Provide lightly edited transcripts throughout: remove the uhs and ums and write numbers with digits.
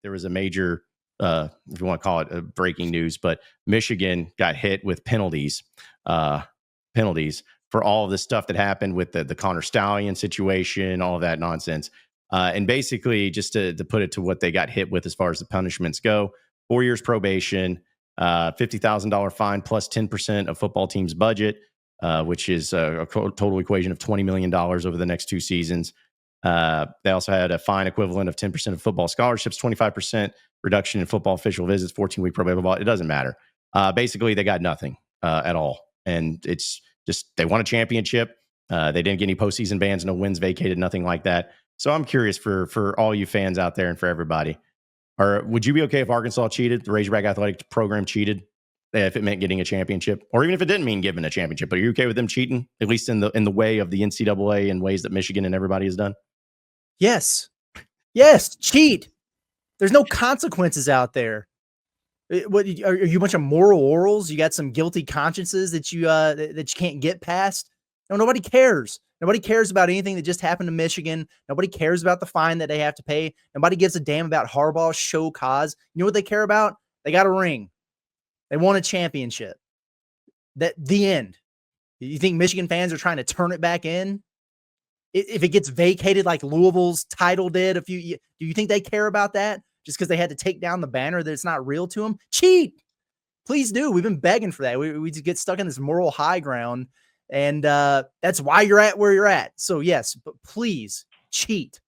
there was a major, if you want to call it breaking news, but Michigan got hit with penalties for all of the stuff that happened with the Connor Stallion situation, all of that nonsense. And basically, just to put it to what they got hit with as far as the punishments go, 4 years probation, $50,000 fine plus 10% of football team's budget, which is a total equation of $20 million over the next 2 seasons. They also had a fine equivalent of 10% of football scholarships, 25% reduction in football official visits, 14-week probation. It doesn't matter. Basically, they got nothing at all. And it's just they won a championship. They didn't get any postseason bans, no wins vacated, nothing like that. So I'm curious for all you fans out there and for everybody. Or would you be okay if Arkansas cheated, the Razorback athletic program cheated, if it meant getting a championship, or even if it didn't mean giving a championship? But are you okay with them cheating, at least in the way of the NCAA and ways that Michigan and everybody has done? Yes, cheat. There's no consequences out there. What are you, a bunch of moral orals? You got some guilty consciences that you can't get past? No, nobody cares. Nobody cares about anything that just happened to Michigan. Nobody cares about the fine that they have to pay. Nobody gives a damn about Harbaugh's show cause. You know what they care about? They got a ring. They won a championship. The end. You think Michigan fans are trying to turn it back in? If it gets vacated like Louisville's title did do you think they care about that? Just because they had to take down the banner that it's not real to them? Cheat. Please do. We've been begging for that. We just get stuck in this moral high ground. And that's why you're at where you're at. So yes, but please cheat.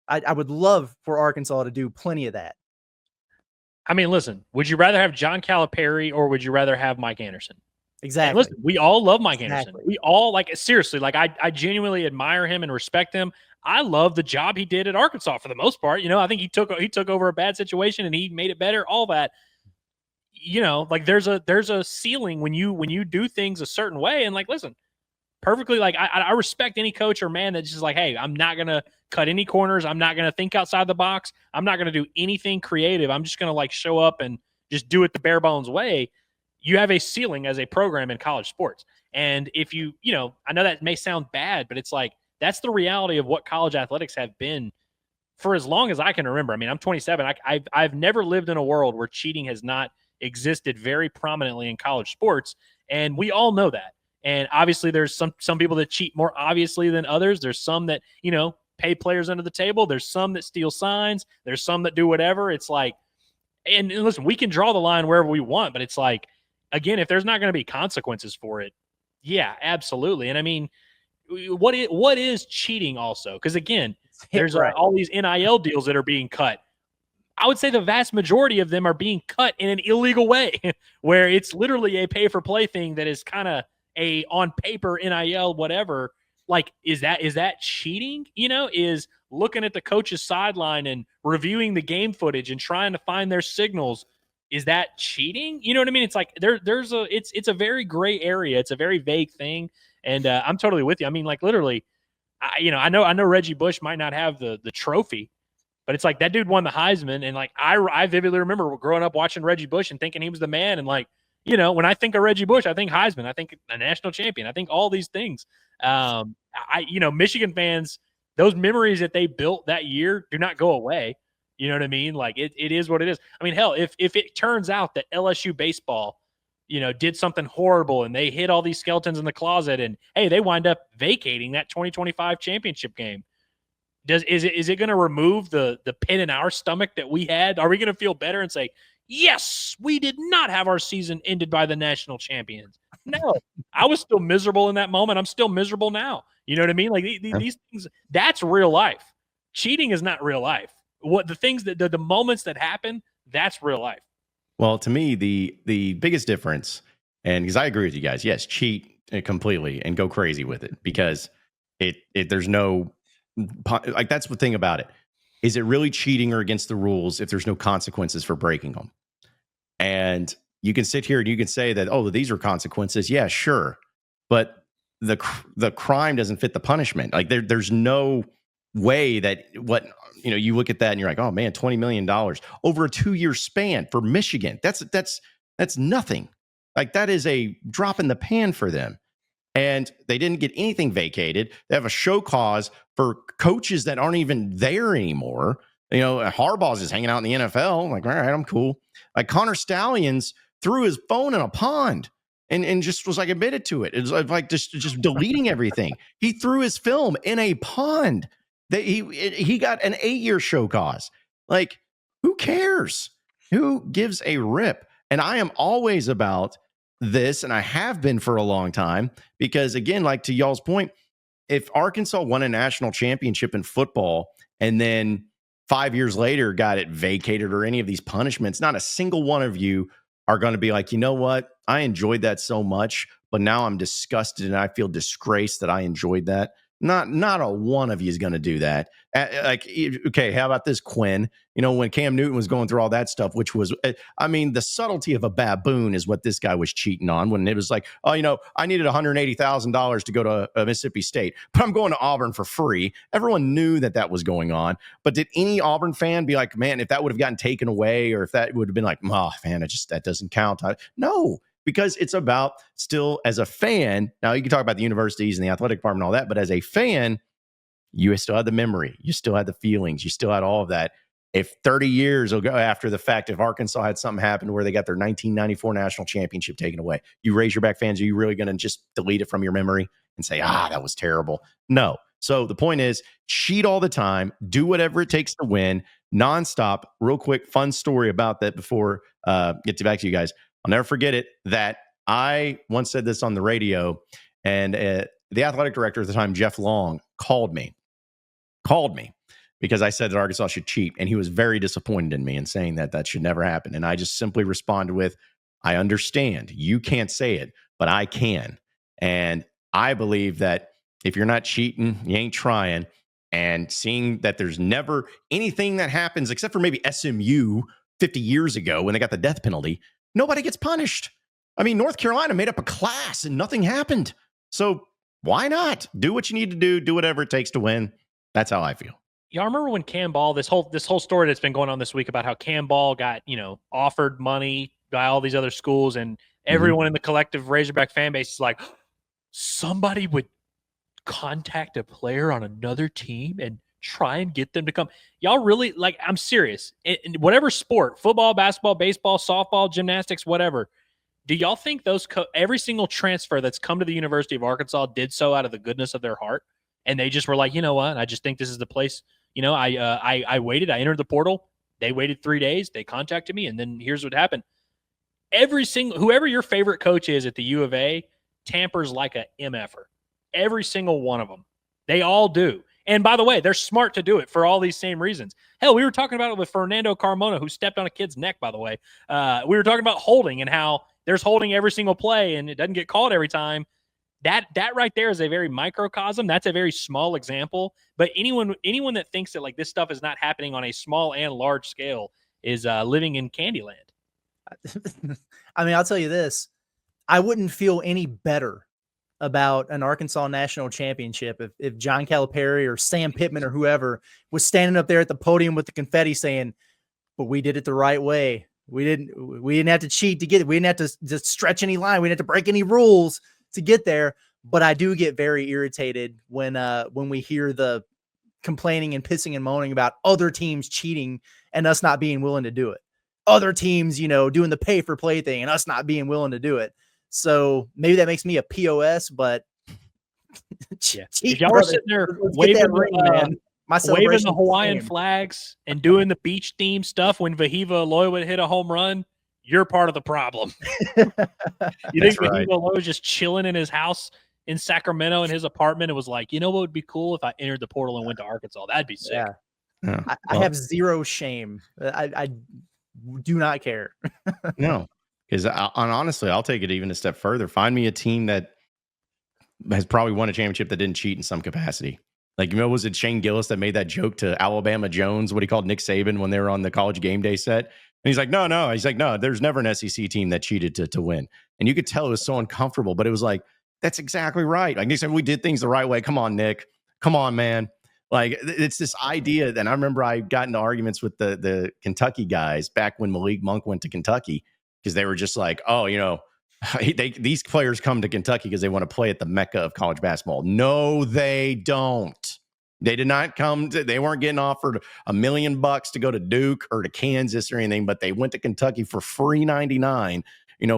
I would love for Arkansas to do plenty of that. I mean, listen, would you rather have John Calipari or would you rather have Mike Anderson? Exactly. And listen, we all love Mike Anderson. We all seriously, I genuinely admire him and respect him. I love the job he did at Arkansas for the most part. I think he took over a bad situation and he made it better. All that. There's a ceiling when you do things a certain way. And listen, perfectly. I respect any coach or man that's just hey, I'm not going to cut any corners. I'm not going to think outside the box. I'm not going to do anything creative. I'm just going to show up and just do it the bare bones way. You have a ceiling as a program in college sports. And if I know that may sound bad, but it's that's the reality of what college athletics have been for as long as I can remember. I mean, I'm 27. I've never lived in a world where cheating has not existed very prominently in college sports. And we all know that. And obviously there's some people that cheat more obviously than others. There's some that, pay players under the table. There's some that steal signs. There's some that do whatever. It's and listen, we can draw the line wherever we want, but it's again, if there's not going to be consequences for it, yeah, absolutely. And I mean, what is cheating also? Because again, there's all these NIL deals that are being cut. I would say the vast majority of them are being cut in an illegal way, where it's literally a pay-for-play thing that is kind of a on paper NIL whatever. Is that cheating? Is looking at the coach's sideline and reviewing the game footage and trying to find their signals. Is that cheating? You know what I mean? It's it's a very gray area. It's a very vague thing. And I'm totally with you. I mean, literally, I know Reggie Bush might not have the trophy, but it's that dude won the Heisman. And I vividly remember growing up watching Reggie Bush and thinking he was the man. And when I think of Reggie Bush, I think Heisman, I think a national champion, I think all these things. Michigan fans, those memories that they built that year do not go away. You know what I mean? It is what it is. I mean, hell, if it turns out that LSU baseball, did something horrible and they hid all these skeletons in the closet and, hey, they wind up vacating that 2025 championship game. Is it going to remove the pit in our stomach that we had? Are we going to feel better and say, yes, we did not have our season ended by the national champions? No, I was still miserable in that moment. I'm still miserable now. You know what I mean? These things, that's real life. Cheating is not real life. What the things that the moments that happen, that's real life. Well, to me, the biggest difference, and because I agree with you guys, yes, cheat completely and go crazy with it, because there's no that's the thing about it. Is it really cheating or against the rules if there's no consequences for breaking them? And you can sit here and you can say that, oh, these are consequences. Yeah, sure. But the crime doesn't fit the punishment. There's no way that you look at that and you're oh man, $20 million over a 2-year span for Michigan. That's nothing. That is a drop in the pan for them. And they didn't get anything vacated. They have a show cause for coaches that aren't even there anymore. Harbaugh's just hanging out in the NFL. I'm like, all right, I'm cool. Like Connor Stallions threw his phone in a pond and just was like admitted to it. It was like just deleting everything. He threw his film in a pond. That he got an 8-year show cause. Like, who cares? Who gives a rip? And I am always about this, and I have been for a long time, because again, like to y'all's point, if Arkansas won a national championship in football and then 5 years later got it vacated or any of these punishments, not a single one of you are going to be like, you know what? I enjoyed that so much, but now I'm disgusted and I feel disgraced that I enjoyed that. Not a one of you is going to do that. Okay, how about this, Quinn? When Cam Newton was going through all that stuff, which was, the subtlety of a baboon is what this guy was cheating on, when it was like, oh, I needed $180,000 to go to Mississippi State, but I'm going to Auburn for free. Everyone knew that was going on. But did any Auburn fan be like, man, if that would have gotten taken away, or if that would have been like, oh, man, that doesn't count? No. Because it's about, still as a fan, now you can talk about the universities and the athletic department and all that, but as a fan, you still had the memory, you still had the feelings, you still had all of that. If 30 years will go after the fact, if Arkansas had something happen where they got their 1994 national championship taken away, you Razorback fans, are you really going to just delete it from your memory and say, that was terrible? No. So the point is, cheat all the time, do whatever it takes to win, nonstop. Real quick, fun story about that before get back to you guys. I'll never forget it, that I once said this on the radio, and the athletic director at the time, Jeff Long, called me because I said that Arkansas should cheat, and he was very disappointed in me and saying that should never happen. And I just simply responded with, I understand you can't say it, but I can. And I believe that if you're not cheating, you ain't trying. And seeing that there's never anything that happens, except for maybe SMU 50 years ago when they got the death penalty, nobody gets punished. North Carolina made up a class and nothing happened. So why not? Do what you need to do whatever it takes to win. That's how I feel. Y'all remember when Cam Ball, this whole story that's been going on this week about how Cam Ball got, offered money by all these other schools, and everyone in the collective Razorback fan base is like, somebody would contact a player on another team and try and get them to come. Y'all really, I'm serious. In whatever sport, football, basketball, baseball, softball, gymnastics, whatever, do y'all think every single transfer that's come to the University of Arkansas did so out of the goodness of their heart? And they just were like, you know what? I just think this is the place. I waited. I entered the portal. They waited 3 days. They contacted me, and then here's what happened. Whoever your favorite coach is at the U of A tampers like a MFer. Every single one of them. They all do. And by the way, they're smart to do it for all these same reasons. Hell, we were talking about it with Fernando Carmona, who stepped on a kid's neck, by the way. We were talking about holding and how there's holding every single play and it doesn't get called every time. That right there is a very microcosm. That's a very small example. But anyone that thinks that this stuff is not happening on a small and large scale is living in Candyland. I'll tell you this. I wouldn't feel any better about an Arkansas national championship if John Calipari or Sam Pittman or whoever was standing up there at the podium with the confetti saying, but we did it the right way. We didn't have to cheat to get it. We didn't have to stretch any line. We didn't have to break any rules to get there. But I do get very irritated when we hear the complaining and pissing and moaning about other teams cheating and us not being willing to do it. Other teams, doing the pay for play thing and us not being willing to do it. So maybe that makes me a POS, but yeah. If y'all were sitting there waving the Hawaiian flags and doing the beach theme stuff when Vahiva Aloy would hit a home run, you're part of the problem. You think Vahiva Aloy was just chilling in his house in Sacramento in his apartment and was like, what would be cool if I entered the portal and went to Arkansas? That'd be sick. Yeah. I have zero shame. I do not care. No. Because honestly, I'll take it even a step further. Find me a team that has probably won a championship that didn't cheat in some capacity. Was it Shane Gillis that made that joke to Alabama Jones, what he called Nick Saban when they were on the College Game Day set? And he's like, no. He's like, no, there's never an SEC team that cheated to win. And you could tell it was so uncomfortable, but it was like, that's exactly right. Nick said, we did things the right way. Come on, Nick. Come on, man. It's this idea that I remember I got into arguments with the Kentucky guys back when Malik Monk went to Kentucky, because they were just like, these players come to Kentucky because they want to play at the mecca of college basketball. No, they don't. They did not they weren't getting offered $1 million to go to Duke or to Kansas or anything, but they went to Kentucky for free 99,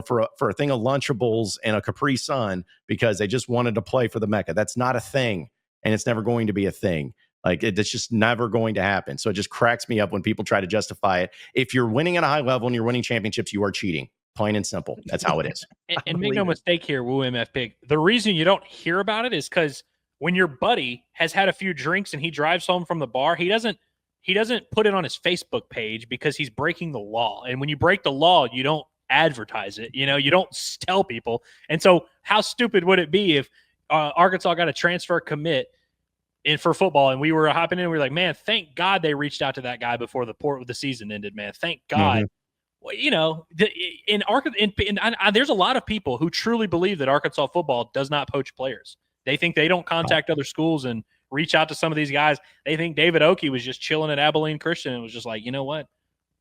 for a thing of Lunchables and a Capri Sun because they just wanted to play for the Mecca. That's not a thing, and it's never going to be a thing. Like it's just never going to happen. So it just cracks me up when people try to justify it. If you're winning at a high level and you're winning championships, you are cheating. Plain and simple. That's how it is. and make no mistake here, Woo MF Pig. The reason you don't hear about it is because when your buddy has had a few drinks and he drives home from the bar, he doesn't put it on his Facebook page because he's breaking the law. And when you break the law, you don't advertise it. You don't tell people. And so how stupid would it be if Arkansas got a transfer commit in for football, and we were hopping in, and we were like, man, thank God they reached out to that guy before the season ended, man. Thank God. Well, there's a lot of people who truly believe that Arkansas football does not poach players. They think they don't contact other schools and reach out to some of these guys. They think David Oakey was just chilling at Abilene Christian and was just like, you know what?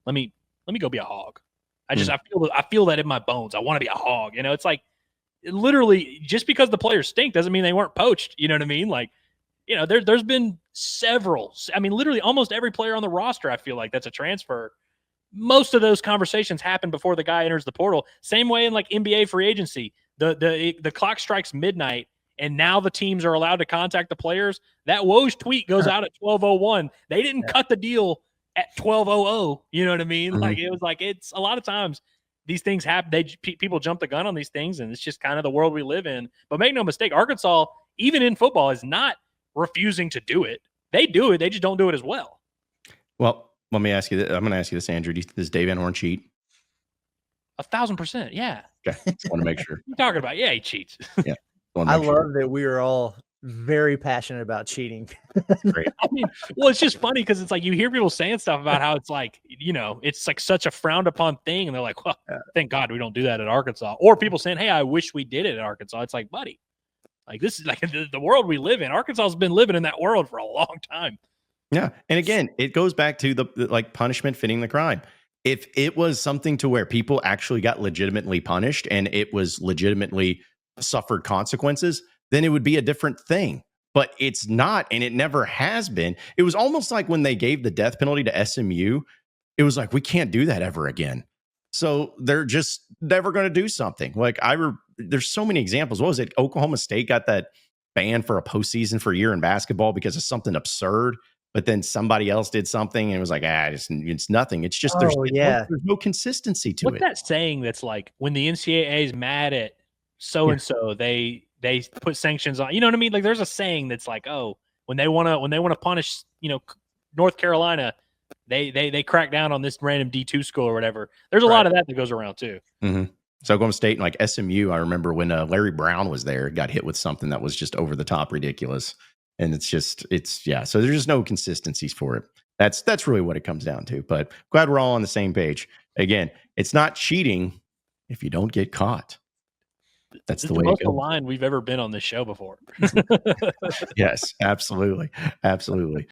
Let me go be a hog. I feel that in my bones. I want to be a hog. It's like literally just because the players stink doesn't mean they weren't poached. You know what I mean? Like, there's been several. I mean, literally almost every player on the roster, I feel like that's a transfer. Most of those conversations happen before the guy enters the portal. Same way in like NBA free agency. The clock strikes midnight, and now the teams are allowed to contact the players. That Woj tweet goes out at 12:01. They didn't cut the deal at 12:00. You know what I mean? Like it was like it's a lot of times these things happen. People jump the gun on these things, and it's just kind of the world we live in. But make no mistake, Arkansas, even in football, is not refusing to do it. They do it. They just don't do it as well. Well, let me ask you this. I'm going to ask you this, Andrew. Does Dave Van Horn cheat? 1,000%. Yeah. Okay. Just want to make sure. You're talking about, yeah, he cheats. Yeah. I love that we are all very passionate about cheating. Great. I mean, well, it's just funny because it's like you hear people saying stuff about how it's like, it's like such a frowned upon thing. And they're like, well, thank God we don't do that at Arkansas. Or people saying, hey, I wish we did it at Arkansas. It's like, buddy, like this is like the world we live in. Arkansas has been living in that world for a long time. Yeah. And again, it goes back to the like punishment fitting the crime. If it was something to where people actually got legitimately punished and it was legitimately suffered consequences, then it would be a different thing. But it's not, and it never has been. It was almost like when they gave the death penalty to SMU, it was like, we can't do that ever again. So they're just never going to do something. Like there's so many examples. What was it? Oklahoma State got that ban for a postseason for a year in basketball because of something absurd. But then somebody else did something and it was like, it's nothing. It's just there's no consistency to it. What's that saying that's like when the NCAA is mad at so and so, they put sanctions on. You know what I mean? Like there's a saying that's like, oh, when they want to punish, North Carolina, they crack down on this random D2 school or whatever. There's a lot of that goes around too. Mm-hmm. So Oklahoma State and like SMU, I remember when Larry Brown was there, got hit with something that was just over the top ridiculous. And it's so there's just no consistencies for it. That's really what it comes down to. But glad we're all on the same page. Again, it's not cheating if you don't get caught. That's the way it goes. Line we've ever been on this show before. Yes, absolutely. Absolutely.